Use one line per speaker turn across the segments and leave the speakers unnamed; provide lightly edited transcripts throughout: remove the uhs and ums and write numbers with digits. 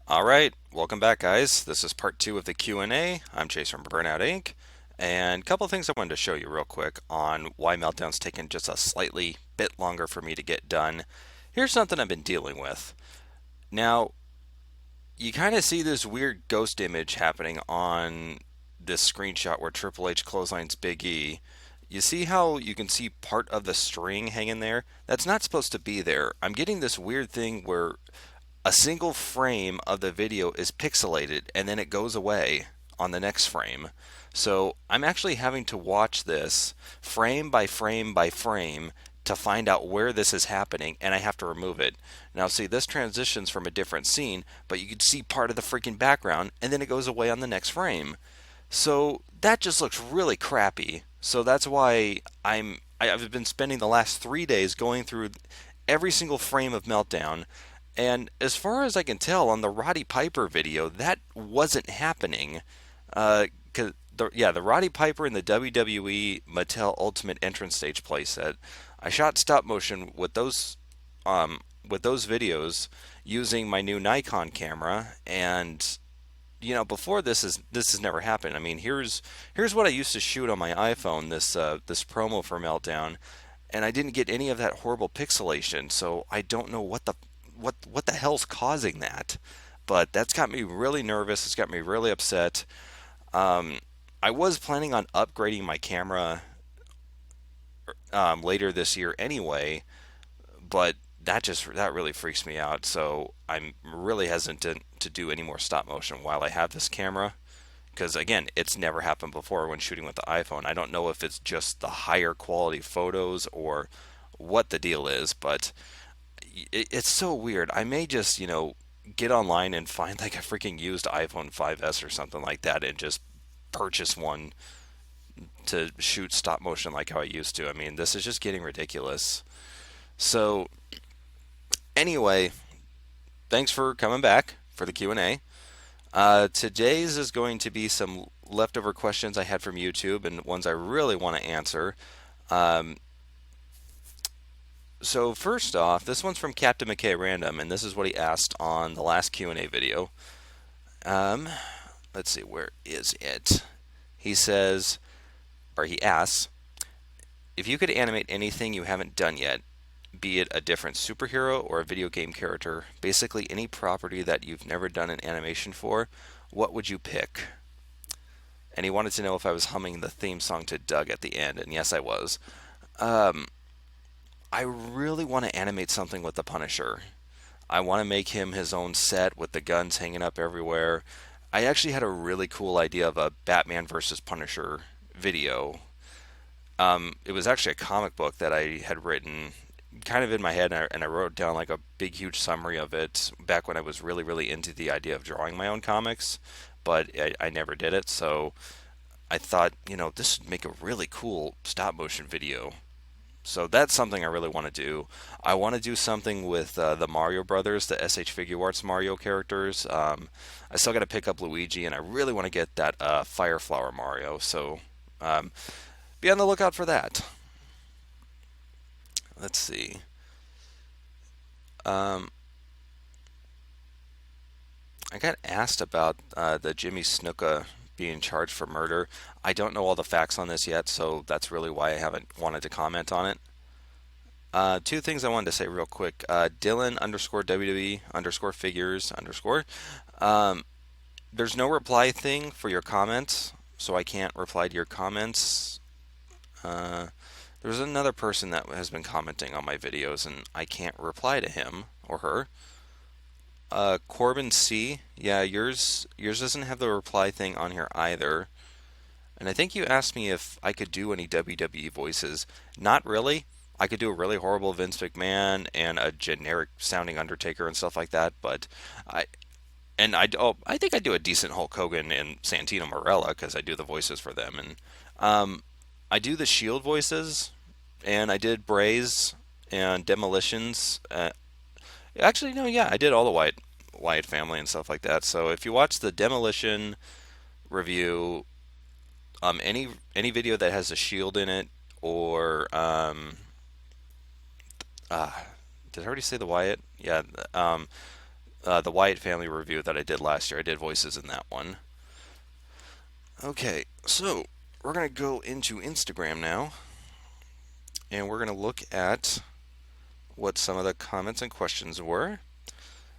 All right, welcome back, guys. This is part two of the Q&A. I'm Chase from Burnout Inc. And a couple things I wanted to show you real quick on why Meltdown's taken just a slightly bit longer for me to get done. Here's something I've been dealing with. Now, you kind of see this weird ghost image happening on this screenshot where Triple H clotheslines Big E. You see how you can see part of the string hanging there? That's not supposed to be there. I'm getting this weird thing where a single frame of the video is pixelated and then it goes away on the next frame. So I'm actually having to watch this frame by frame by frame to find out where this is happening, and I have to remove it. Now see, this transitions from a different scene, but you can see part of the freaking background and then it goes away on the next frame. So that just looks really crappy. So that's why I've been spending the last 3 days going through every single frame of Meltdown, and as far as I can tell on the Roddy Piper video, that wasn't happening. The Roddy Piper and the WWE Mattel Ultimate Entrance Stage playset, I shot stop motion with those videos using my new Nikon camera, and before this has never happened. I mean, here's what I used to shoot on my iPhone, this promo for Meltdown, and I didn't get any of that horrible pixelation, so I don't know what the hell's causing that. But that's got me really nervous. It's got me really upset. I was planning on upgrading my camera later this year anyway, but that really freaks me out. So I'm really hesitant to do any more stop motion while I have this camera, because again, it's never happened before when shooting with the iPhone. I don't know if it's just the higher quality photos or what the deal is, but it's so weird. I may just, get online and find like a freaking used iPhone 5S or something like that and just purchase one to shoot stop motion like how I used to. I mean, this is just getting ridiculous. So, anyway, thanks for coming back for the Q&A. Today's is going to be some leftover questions I had from YouTube and ones I really want to answer. Um, So first off, this one's from Captain McKay Random, and this is what he asked on the last Q&A video. Um, let's see, where is it? He says, or he asks, if you could animate anything you haven't done yet, be it a different superhero or a video game character, basically any property that you've never done an animation for, what would you pick? And he wanted to know if I was humming the theme song to Doug at the end, and yes, I was. Um, I really want to animate something with the Punisher. I want to make him his own set with the guns hanging up everywhere. I actually had a really cool idea of a Batman versus Punisher video. It was actually a comic book that I had written kind of in my head, and I wrote down like a big, huge summary of it back when I was really, really into the idea of drawing my own comics, but I never did it. So I thought, this would make a really cool stop motion video. So that's something I really want to do. I want to do something with the Mario Brothers, the SH Figure Arts Mario characters. I still got to pick up Luigi, and I really want to get that Fire Flower Mario. So um, be on the lookout for that. Let's see. Um, I got asked about the Jimmy Snuka being charged for murder. I don't know all the facts on this yet, so that's really why I haven't wanted to comment on it. Two things I wanted to say real quick. Dylan underscore WWE underscore figures underscore. Um, there's no reply thing for your comments, so I can't reply to your comments. Uh, there's another person that has been commenting on my videos, and I can't reply to him or her. Corbin C. Yeah, yours doesn't have the reply thing on here either. And I think you asked me if I could do any WWE voices. Not really. I could do a really horrible Vince McMahon and a generic sounding Undertaker and stuff like that, but I I think I do a decent Hulk Hogan and Santino Marella because I do the voices for them, and um, I do the Shield voices, and I did Braze and Demolitions. Actually, no, yeah, I did all the Wyatt family and stuff like that. So if you watch the Demolition review, any video that has a Shield in it, or uh, did I already say the Wyatt? Yeah. the Wyatt family review that I did last year. I did voices in that one. Okay, so we're going to go into Instagram now, and we're going to look at what some of the comments and questions were.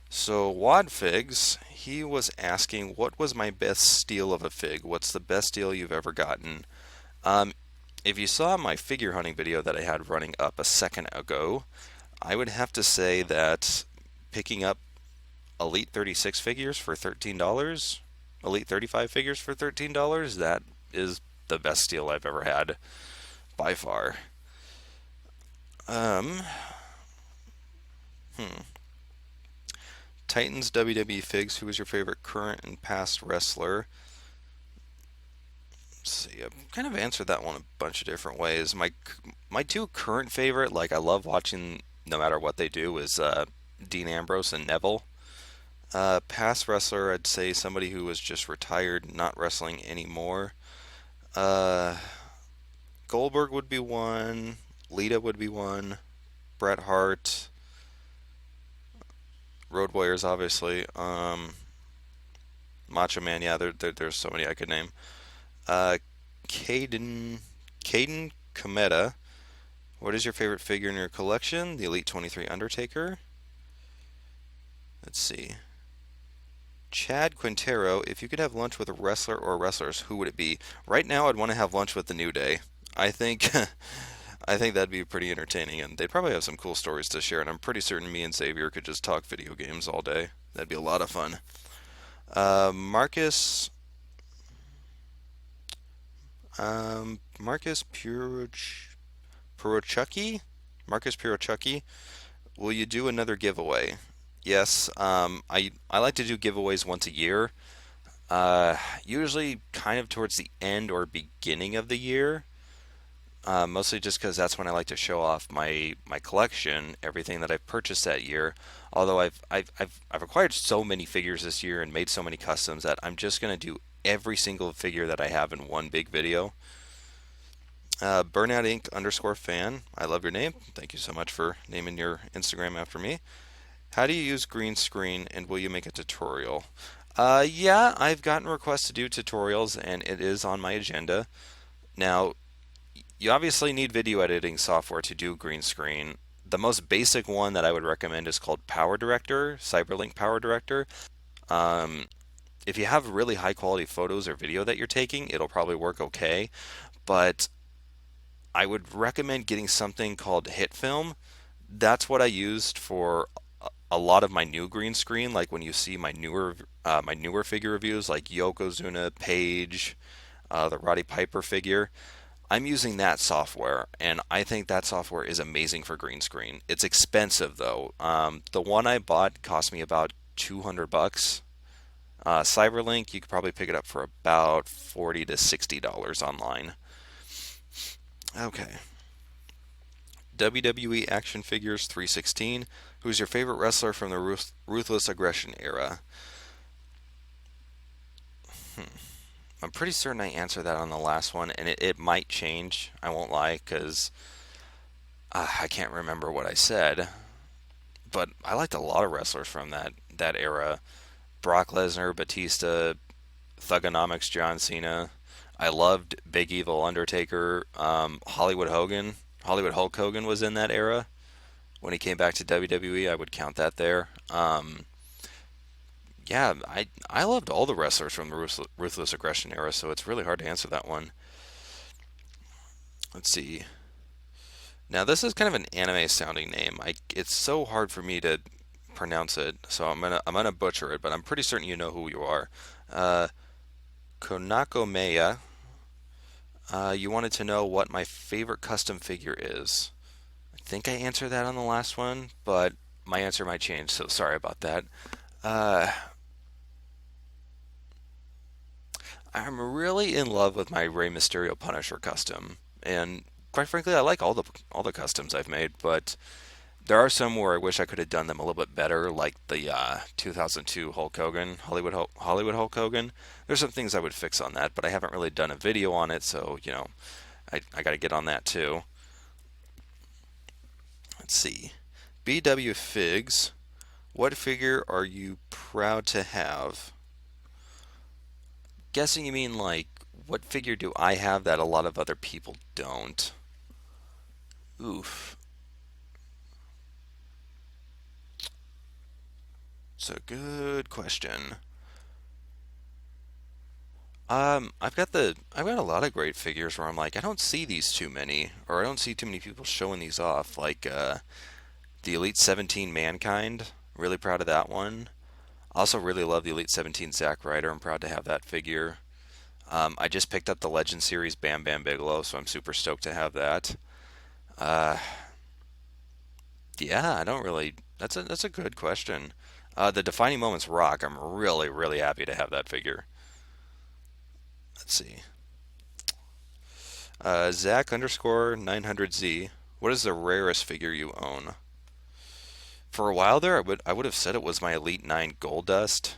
So Wadfigs, he was asking, what was my best steal of a fig? What's the best deal you've ever gotten? Um, if you saw my figure hunting video that I had running up a second ago, I would have to say that picking up Elite 36 figures for $13, Elite 35 figures for $13, that is the best steal I've ever had by far. Um, hmm. Titans WWE Figs, who is your favorite current and past wrestler? Let's see, I've kind of answered that one a bunch of different ways. My two current favorite, like I love watching no matter what they do, is Dean Ambrose and Neville. Past wrestler, I'd say somebody who was just retired, not wrestling anymore. Uh, Goldberg would be one. Lita would be one. Bret Hart. Road Warriors, obviously. Macho Man, yeah, there's so many I could name. Uh, Caden Kometa. What is your favorite figure in your collection? The Elite 23 Undertaker. Let's see. Chad Quintero, if you could have lunch with a wrestler or wrestlers, who would it be? Right now, I'd want to have lunch with the New Day. I think I think that'd be pretty entertaining, and they'd probably have some cool stories to share. And I'm pretty certain me and Xavier could just talk video games all day. That'd be a lot of fun. Marcus, Marcus Purochucky, Marcus Purochucky. Will you do another giveaway? Yes. I like to do giveaways once a year. Usually kind of towards the end or beginning of the year. Mostly just because that's when I like to show off my collection, everything that I've purchased that year. Although I've acquired so many figures this year and made so many customs that I'm just gonna do every single figure that I have in one big video. Burnout Inc. underscore fan. I love your name. Thank you so much for naming your Instagram after me. How do you use green screen, and will you make a tutorial? Yeah, I've gotten requests to do tutorials, and it is on my agenda. Now, you obviously need video editing software to do green screen. The most basic one that I would recommend is called Power Director, Cyberlink Power Director. Um, if you have really high quality photos or video that you're taking, it'll probably work okay. But I would recommend getting something called Hit Film. That's what I used for a lot of my new green screen. Like when you see my newer figure reviews, like Yokozuna, Paige, the Roddy Piper figure. I'm using that software, and I think that software is amazing for green screen. It's expensive though. The one I bought cost me about $200. Cyberlink, you could probably pick it up for about $40 to $60 online. Okay. WWE Action Figures 316. Who's your favorite wrestler from the Ruthless Aggression era? I'm pretty certain I answered that on the last one, and it might change. I won't lie, because I can't remember what I said. But I liked a lot of wrestlers from that era. Brock Lesnar, Batista, Thugonomics, John Cena. I loved Big Evil Undertaker. Hollywood Hogan. Hollywood Hulk Hogan was in that era. When he came back to WWE, I would count that there. Yeah, I loved all the wrestlers from the Ruthless Aggression era, so it's really hard to answer that one. Let's see. Now this is kind of an anime sounding name. It's so hard for me to pronounce it, so I'm gonna butcher it, but I'm pretty certain you know who you are. Uh, Konako Meya. You wanted to know what my favorite custom figure is. I think I answered that on the last one, but my answer might change, so sorry about that. Uh, I'm really in love with my Rey Mysterio Punisher custom, and quite frankly, I like all the customs I've made, but there are some where I wish I could have done them a little bit better, like the 2002 Hulk Hogan, Hollywood Hulk Hogan. There's some things I would fix on that, but I haven't really done a video on it, so I got to get on that too. Let's see. BW Figs. What figure are you proud to have? Guessing you mean like, what figure do I have that a lot of other people don't? Oof. It's a good question. I've got a lot of great figures where I'm like, I don't see these too many, or I don't see too many people showing these off. Like the Elite 17 Mankind, really proud of that one. Also, really love the Elite 17 Zack Ryder. I'm proud to have that figure. I just picked up the Legend Series Bam Bam Bigelow, so I'm super stoked to have that. Uh, yeah, I don't really. That's a good question. The Defining Moments Rock. I'm really happy to have that figure. Let's see. Zach underscore 900Z. What is the rarest figure you own? For a while there, I would have said it was my Elite 9 Gold Dust,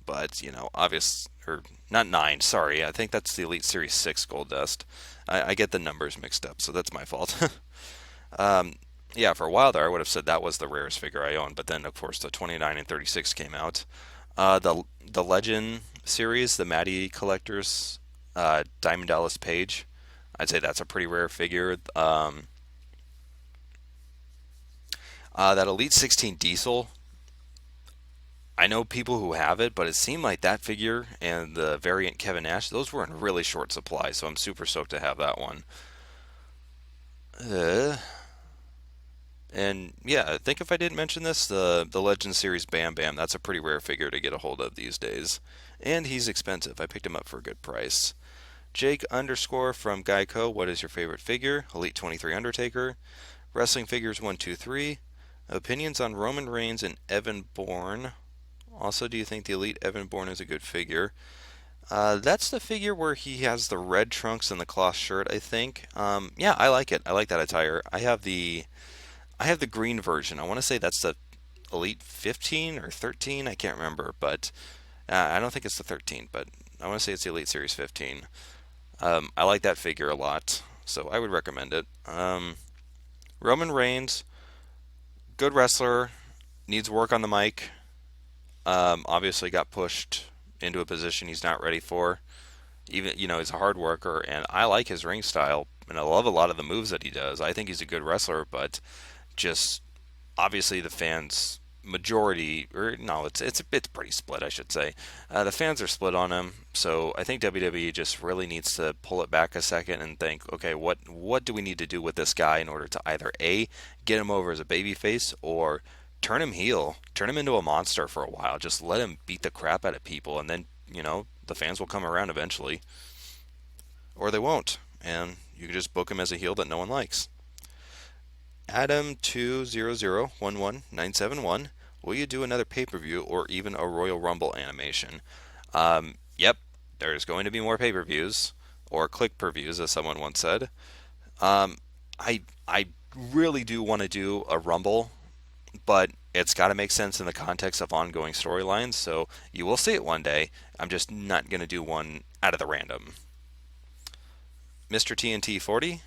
but obvious or not 9. Sorry, I think that's the Elite Series 6 Gold Dust. I get the numbers mixed up, so that's my fault. um, yeah, for a while there, I would have said that was the rarest figure I owned, but then of course the 29 and 36 came out. The Legend series, the Maddie collectors, Diamond Dallas Page. I'd say that's a pretty rare figure. That Elite 16 Diesel, I know people who have it, but it seemed like that figure and the variant Kevin Nash, those were in really short supply, so I'm super stoked to have that one. Uh, and yeah, I think if I didn't mention this, the Legend Series Bam Bam, that's a pretty rare figure to get a hold of these days. And he's expensive. I picked him up for a good price. Jake underscore from Geico, what is your favorite figure? Elite 23 Undertaker. Wrestling Figures 123. Opinions on Roman Reigns and Evan Bourne. Also, do you think the Elite Evan Bourne is a good figure? That's the figure where he has the red trunks and the cloth shirt, I think. Yeah, I like it. I like that attire. I have the green version. I want to say that's the Elite 15 or 13. I can't remember, but I don't think it's the 13, but I want to say it's the Elite Series 15. I like that figure a lot, so I would recommend it. Roman Reigns, good wrestler, needs work on the mic. Obviously got pushed into a position he's not ready for. Even he's a hard worker, and I like his ring style, and I love a lot of the moves that he does. I think he's a good wrestler, but just obviously the fans majority, or no, it's pretty split, I should say. The fans are split on him, so I think WWE just really needs to pull it back a second and think, okay, what do we need to do with this guy in order to either A, get him over as a babyface, or turn him heel, turn him into a monster for a while, just let him beat the crap out of people, and then the fans will come around eventually, or they won't, and you can just book him as a heel that no one likes. Adam20011971, will you do another pay-per-view or even a Royal Rumble animation? Yep, there's going to be more pay-per-views, or click-per-views, as someone once said. Um, I really do want to do a Rumble, but it's got to make sense in the context of ongoing storylines, so you will see it one day. I'm just not going to do one out of the random. Mr. TNT 40,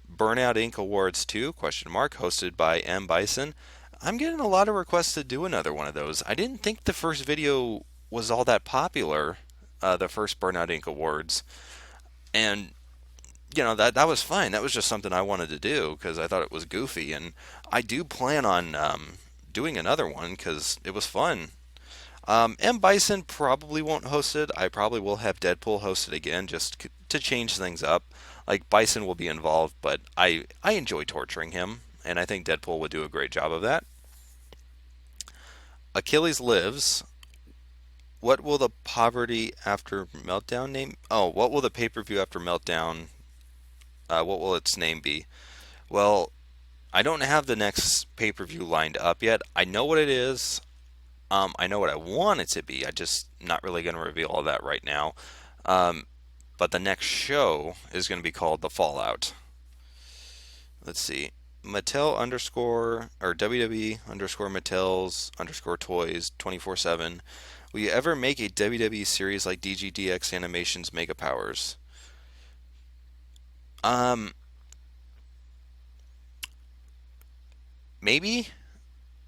Burnout Inc. Awards 2, question mark, hosted by M. Bison. I'm getting a lot of requests to do another one of those. I didn't think the first video was all that popular, the first Burnout Inc. Awards. And, that was fine. That was just something I wanted to do because I thought it was goofy. And I do plan on doing another one because it was fun. M. Bison probably won't host it. I probably will have Deadpool host it again just to change things up. Like, Bison will be involved, but I enjoy torturing him, and I think Deadpool would do a great job of that. Achilles Lives. What will the Poverty After Meltdown name? Oh, what will the pay per view after Meltdown? What will its name be? Well, I don't have the next pay per view lined up yet. I know what it is. I know what I want it to be. I just not really going to reveal all that right now. But the next show is going to be called The Fallout. Let's see. Mattel underscore or WWE underscore Mattel's underscore toys 24/7. Will you ever make a WWE series like DGDX Animations Mega Powers? Um, Maybe.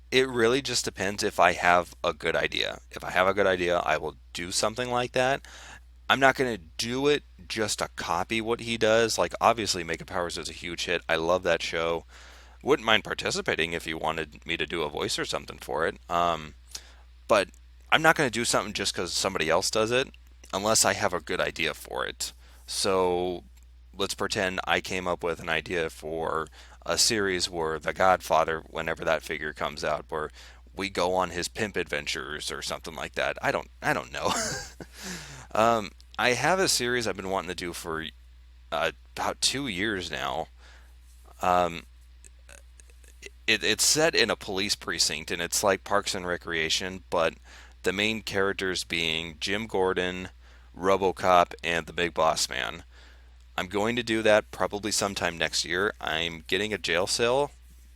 It really just depends if I have a good idea. If I have a good idea, I will do something like that. I'm not going to do it just to copy what he does. Like, obviously, Mega Powers is a huge hit. I love that show. Wouldn't mind participating if you wanted me to do a voice or something for it. But I'm not going to do something just because somebody else does it unless I have a good idea for it. So let's pretend I came up with an idea for a series where The Godfather, whenever that figure comes out, where we go on his pimp adventures or something like that. I don't know. I have a series I've been wanting to do for about 2 years now. Um, it's set in a police precinct, and it's like Parks and Recreation, but the main characters being Jim Gordon, RoboCop, and the Big Boss Man. I'm going to do that probably sometime next year. I'm getting a jail cell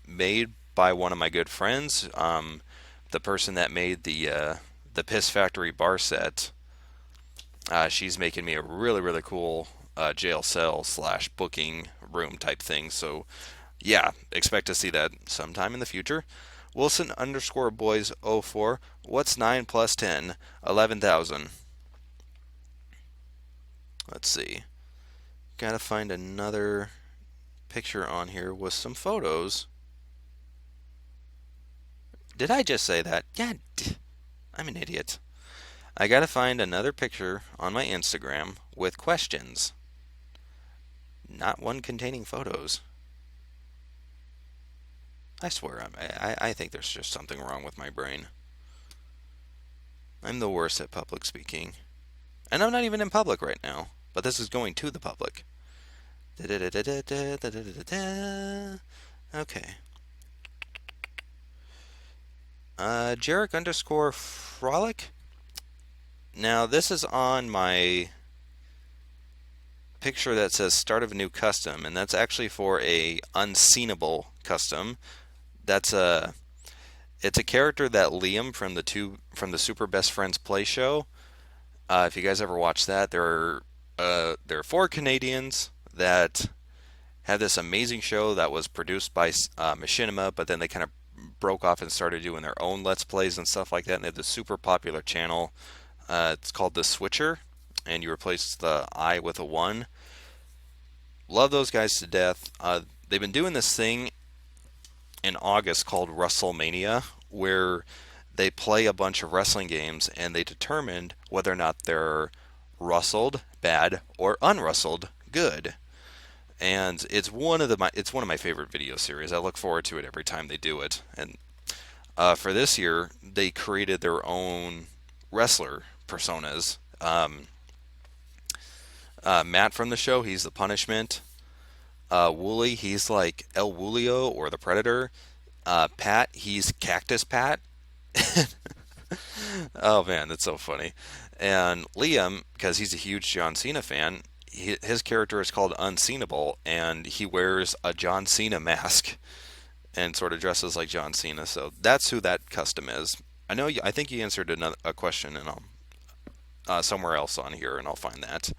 made by one of my good friends, the person that made the Piss Factory bar set. She's making me a really really cool jail cell slash booking room type thing. So yeah, expect to see that sometime in the future. Wilson underscore boys 04. What's 9 plus 10? 11,000. Let's see. Gotta find another picture on here with some photos. Did I just say that? Yeah, I'm an idiot. I gotta find another picture on my Instagram with questions, not one containing photos. I swear, I think there's just something wrong with my brain. I'm the worst at public speaking. And I'm not even in public right now, but this is going to the public. Okay. Jarek underscore frolic. Now, this is on my picture that says start of a new custom, and that's actually for a unseenable custom. That's a It's a character that Liam from the Super Best Friends play show. If you guys ever watched that, there are four Canadians that had this amazing show that was produced by Machinima, but then they kind of broke off and started doing their own Let's Plays and stuff like that. And they have this super popular channel. It's called The Switcher, and you replace the I with a 1. Love those guys to death. They've been doing this thing in August called WrestleMania, where they play a bunch of wrestling games and they determined whether or not they're rustled bad or unrustled good. And it's one of my favorite video series. I look forward to it every time they do it. And for this year, they created their own wrestler personas. Matt from the show, he's the Punishment. Wooly, he's like El Woolio or the Predator. Pat, he's Cactus Pat. Oh man, that's so funny. And Liam, because he's a huge John Cena fan, his character is called Unseenable, and he wears a John Cena mask and sort of dresses like John Cena. So that's who that custom is. I think you answered a question, and I'll somewhere else on here, and I'll find that.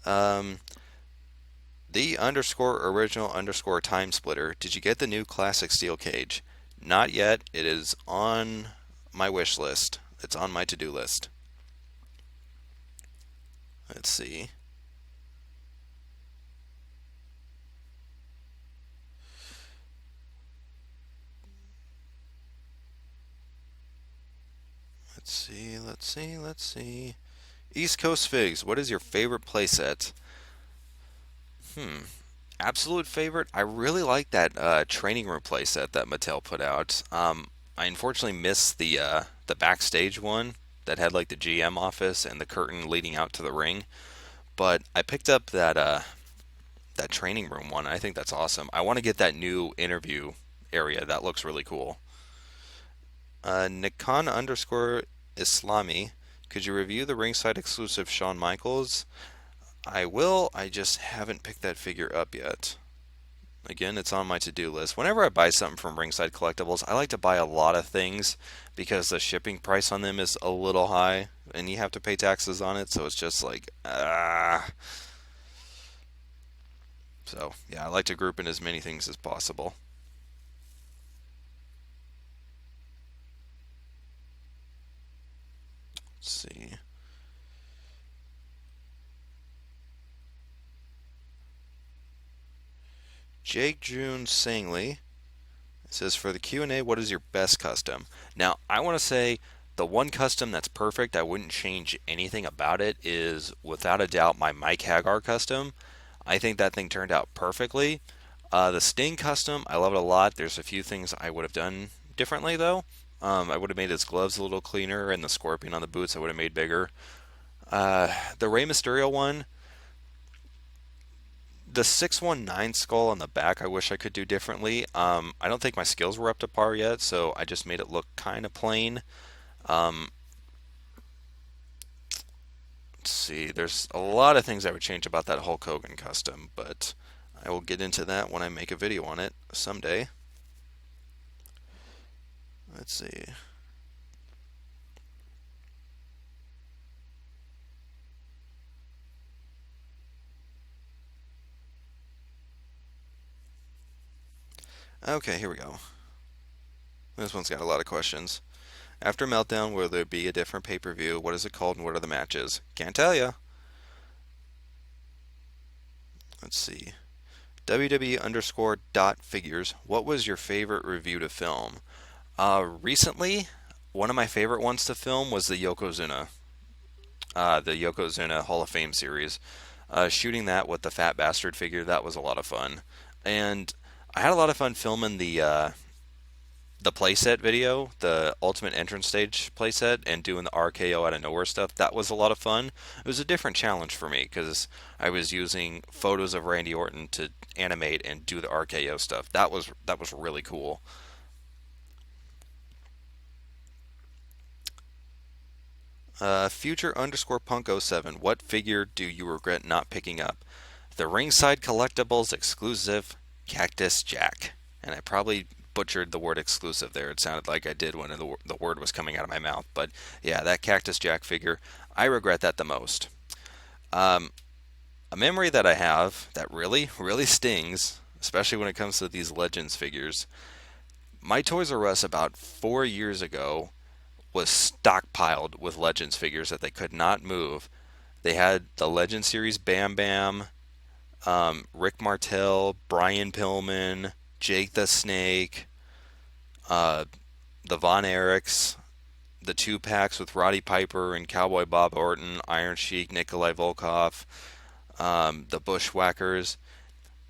Um, the underscore original underscore time splitter. Did you get the new classic steel cage? Not yet. It is on my wish list. It's on my to-do list. Let's see. Let's see. East Coast Figs, what is your favorite playset? Hmm. Absolute favorite? I really like that training room playset that Mattel put out. I unfortunately missed the backstage one that had like the GM office and the curtain leading out to the ring. But I picked up that training room one. I think that's awesome. I want to get that new interview area. That looks really cool. Nikon underscore Islami. Could you review the ringside exclusive Shawn Michaels? I will. I just haven't picked that figure up yet. Again, it's on my to-do list. Whenever I buy something from Ringside Collectibles, I like to buy a lot of things because the shipping price on them is a little high and you have to pay taxes on it, so it's just like So, yeah, I like to group in as many things as possible. Let's see. Jake June Sangley says for the Q&A, what is your best custom? Now, I want to say the one custom that's perfect, I wouldn't change anything about it, is without a doubt my Mike Hagar custom. I think that thing turned out perfectly. The Sting custom, I love it a lot. There's a few things I would have done differently though. I would have made his gloves a little cleaner, and the scorpion on the boots I would have made bigger. The Rey Mysterio one, the 619 skull on the back, I wish I could do differently. I don't think my skills were up to par yet, so I just made it look kind of plain. Um, let's see, there's a lot of things I would change about that Hulk Hogan custom, but I will get into that when I make a video on it someday. Let's see. Okay, here we go. This one's got a lot of questions. After Meltdown, will there be a different pay-per-view? What is it called and what are the matches? Can't tell ya. Let's see. WWE underscore dot figures. What was your favorite review to film? Recently, one of my favorite ones to film was the Yokozuna Hall of Fame series. Shooting that with the Fat Bastard figure, that was a lot of fun. And I had a lot of fun filming the playset video, the Ultimate Entrance Stage playset, and doing the RKO out of nowhere stuff. That was a lot of fun. It was a different challenge for me because I was using photos of Randy Orton to animate and do the RKO stuff. That was really cool. Future underscore punk oh 07. What figure do you regret not picking up? The Ringside Collectibles exclusive Cactus Jack. And I probably butchered the word exclusive there. It sounded like I did when the word was coming out of my mouth. But yeah, that Cactus Jack figure, I regret that the most. Um, a memory that I have that really, really stings, especially when it comes to these Legends figures. My Toys R Us about 4 years ago was stockpiled with Legends figures that they could not move. They had the Legend series Bam Bam, Rick Martel, Brian Pillman, Jake the Snake, uh, the Von Erichs, the two packs with Roddy Piper and Cowboy Bob Orton, Iron Sheik, Nikolai Volkov, the Bushwhackers.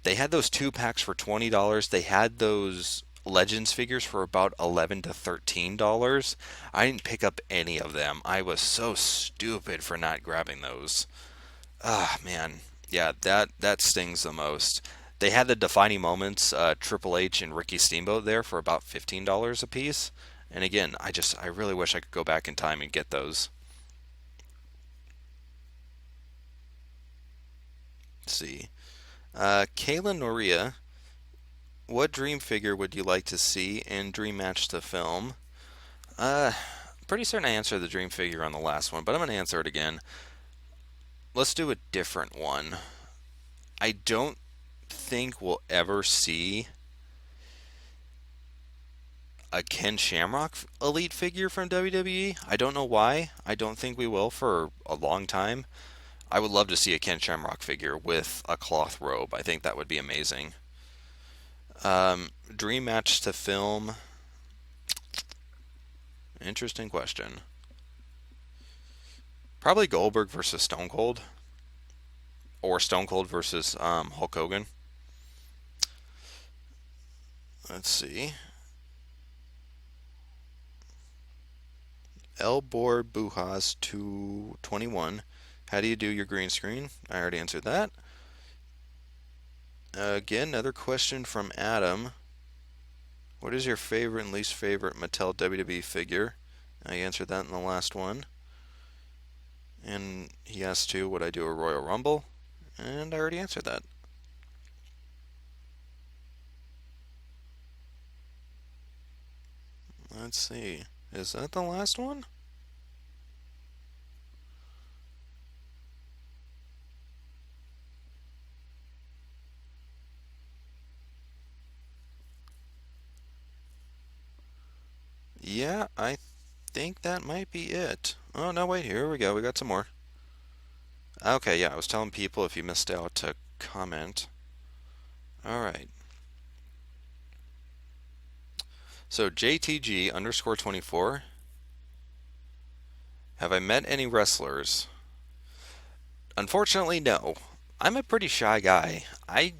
They had those two packs for $20. They had those Legends figures for about $11 to $13. I didn't pick up any of them. I was so stupid for not grabbing those. Ah, man. Yeah, that stings the most. They had the defining moments, Triple H and Ricky Steamboat there for about $15 a piece. And again, I really wish I could go back in time and get those. Let's see. Kayla Noria, what dream figure would you like to see in Dream Match to film? Uh, Pretty certain I answered the dream figure on the last one, but I'm going to answer it again. Let's do a different one. I don't think we'll ever see a Ken Shamrock Elite figure from WWE. I don't know why. I don't think we will for a long time. I would love to see a Ken Shamrock figure with a cloth robe. I think that would be amazing. Dream match to film. Interesting question. Probably Goldberg versus Stone Cold, or Stone Cold versus Hulk Hogan. Let's see. Elbor Bujas 221. How do you do your green screen? I already answered that. Again, another question from Adam. What is your favorite and least favorite Mattel WWE figure? I answered that in the last one. And he asked too, would I do a Royal Rumble? And I already answered that. Let's see. Is that the last one? Yeah, I think that might be it. Oh, no, wait, here we go. We got some more. Okay, yeah, I was telling people if you missed out to comment. All right. So JTG underscore 24. Have I met any wrestlers? Unfortunately, no. I'm a pretty shy guy. I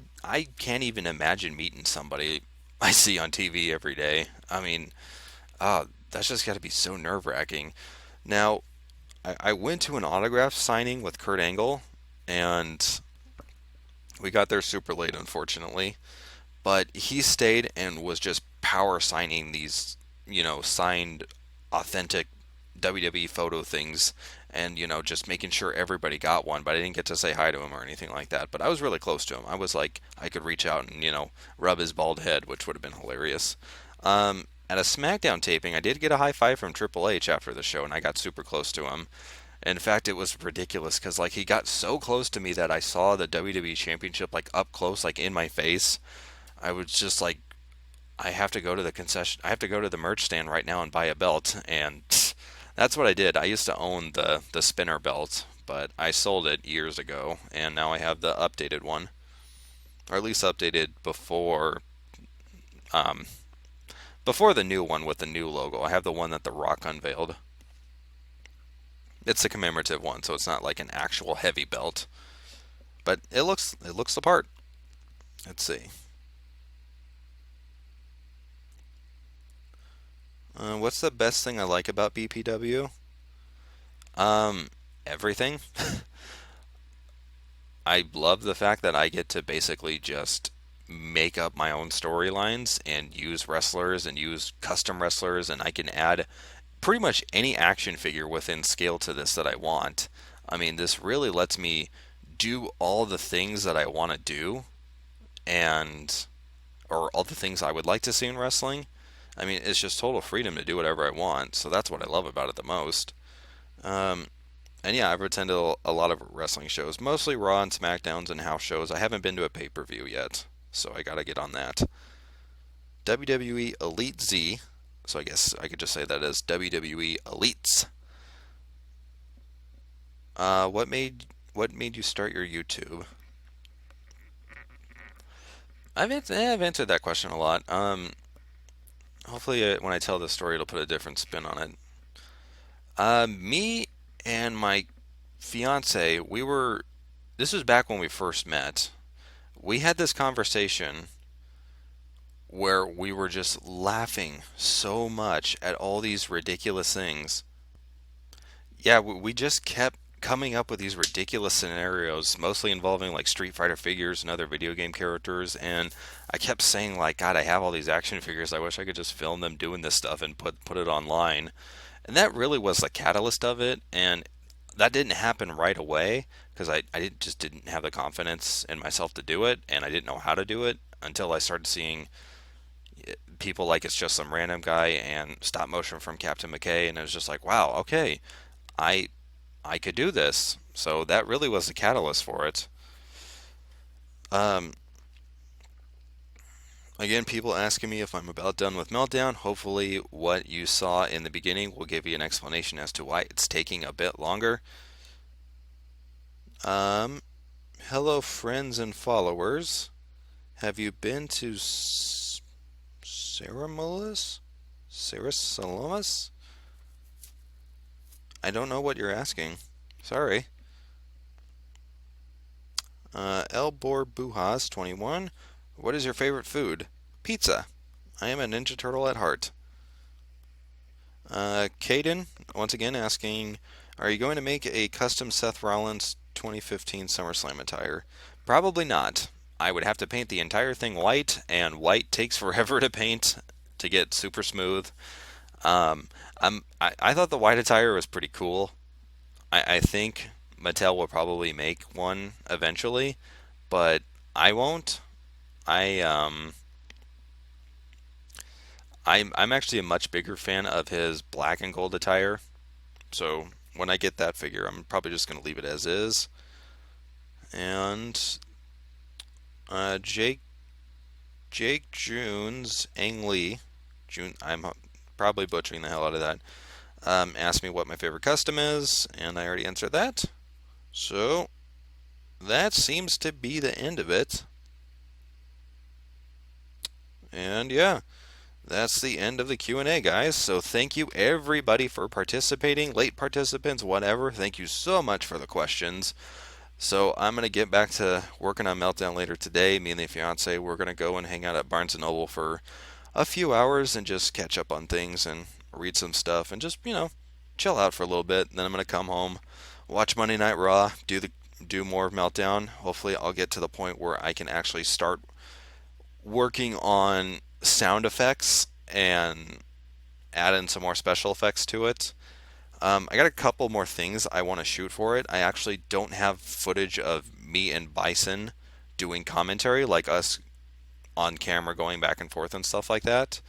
can't even imagine meeting somebody I see on TV every day. I mean, that's just got to be so nerve wracking. Now, I went to an autograph signing with Kurt Angle, and we got there super late, unfortunately. But he stayed and was just power signing these, signed authentic WWE photo things, and just making sure everybody got one. But I didn't get to say hi to him or anything like that. But I was really close to him. I was like, I could reach out and rub his bald head, which would have been hilarious. At a SmackDown taping, I did get a high five from Triple H after the show, and I got super close to him. In fact, it was ridiculous because like he got so close to me that I saw the WWE Championship like up close, like in my face. I was just like, I have to go to the concession. I have to go to the merch stand right now and buy a belt, and that's what I did. I used to own the spinner belt, but I sold it years ago, and now I have the updated one, or at least updated um, before the new one with the new logo. I have the one that The Rock unveiled. It's the commemorative one, so it's not like an actual heavy belt, but it looks the part. Let's see. What's the best thing I like about BPW? Um, Everything. I love the fact that I get to basically just make up my own storylines and use wrestlers and use custom wrestlers, and I can add pretty much any action figure within scale to this that I want. I mean, this really lets me do all the things that I want to do, and or all the things I would like to see in wrestling. I mean, it's just total freedom to do whatever I want. So that's what I love about it the most. Um, and yeah, I've attended a lot of wrestling shows, mostly Raw and SmackDowns and house shows. I haven't been to a pay per view yet, so I gotta get on that. WWE Elite Z, so I guess I could just say that as WWE Elites. What made you start your YouTube? I've answered that question a lot. Hopefully, when I tell this story, it'll put a different spin on it. Me and my fiance, we were. This was back when we first met. We had this conversation where we were just laughing so much at all these ridiculous things. Yeah, we just kept coming up with these ridiculous scenarios, mostly involving like Street Fighter figures and other video game characters. And I kept saying like, God, I have all these action figures. I wish I could just film them doing this stuff and put it online. And that really was the catalyst of it. And that didn't happen right away because just didn't have the confidence in myself to do it, and I didn't know how to do it until I started seeing people like It's Just Some Random Guy and stop motion from Captain McKay, and it was just like, wow, okay, I I could do this. So that really was the catalyst for it. Um, Again, people asking me if I'm about done with Meltdown. Hopefully, what you saw in the beginning will give you an explanation as to why it's taking a bit longer. Um, Hello, friends and followers. Have you been to Ceremolis? Ceresolomus? I don't know what you're asking. Sorry. Elbor Buhas 21. What is your favorite food? Pizza. I am a Ninja Turtle at heart. Caden, once again asking, are you going to make a custom Seth Rollins 2015 SummerSlam attire? Probably not. I would have to paint the entire thing white, and white takes forever to paint to get super smooth. I thought the white attire was pretty cool. I think Mattel will probably make one eventually, but I won't. I I'm actually a much bigger fan of his black and gold attire. So when I get that figure, I'm probably just going to leave it as is. And Jake Junes Ang Lee, June, I'm probably butchering the hell out of that. Asked me what my favorite custom is, and I already answered that. So that seems to be the end of it. And yeah, that's the end of the Q&A, guys. So thank you everybody for participating, late participants, whatever. Thank you so much for the questions. So I'm going to get back to working on Meltdown later today. Me and the fiance, we're going to go and hang out at Barnes& & Noble for a few hours and just catch up on things and read some stuff and just, chill out for a little bit. Then I'm going to come home, watch Monday Night Raw, do more of Meltdown. Hopefully I'll get to the point where I can actually start working on sound effects and add in some more special effects to it. I got a couple more things I want to shoot for it. I actually don't have footage of me and Bison doing commentary, like us on camera going back and forth and stuff like that.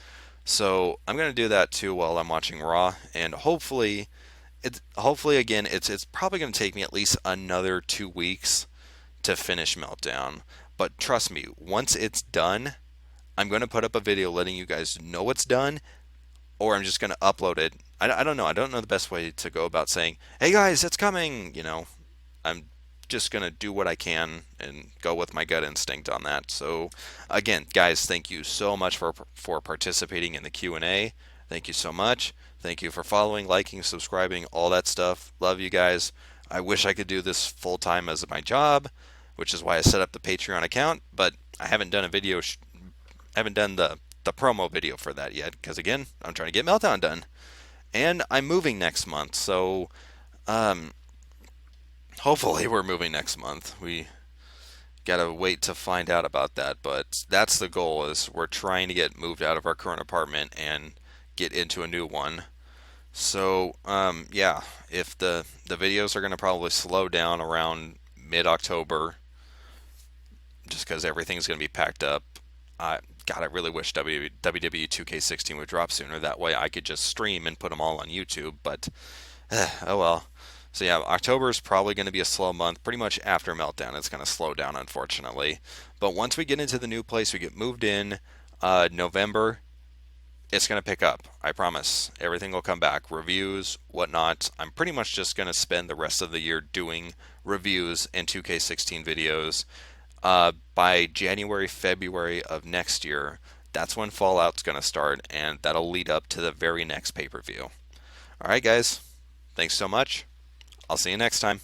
So I'm gonna do that too while I'm watching Raw, and hopefully again it's probably gonna take me at least another 2 weeks to finish Meltdown. But trust me, once it's done, I'm gonna put up a video letting you guys know it's done, or I'm just gonna upload it. I don't know. I don't know the best way to go about saying, "Hey guys, it's coming." I'm just gonna do what I can and go with my gut instinct on that. So, again, guys, thank you so much for participating in the Q&A. Thank you so much. Thank you for following, liking, subscribing, all that stuff. Love you guys. I wish I could do this full time as my job, which is why I set up the Patreon account. But I haven't done a video. Haven't done the promo video for that yet because again, I'm trying to get Meltdown done, and I'm moving next month. So, um, hopefully we're moving next month. We gotta wait to find out about that, but that's the goal. Is we're trying to get moved out of our current apartment and get into a new one. So yeah, if the videos are gonna probably slow down around mid-October, just because everything's gonna be packed up. God, I really wish WWE 2K16 would drop sooner. That way I could just stream and put them all on YouTube. But oh well. So yeah, October is probably going to be a slow month. Pretty much after Meltdown, it's going to slow down, unfortunately. But once we get into the new place, we get moved in. November, it's going to pick up. I promise. Everything will come back. Reviews, whatnot. I'm pretty much just going to spend the rest of the year doing reviews and 2K16 videos. By January, February of next year, that's when Fallout's going to start, and that'll lead up to the very next pay-per-view. All right, guys. Thanks so much. I'll see you next time.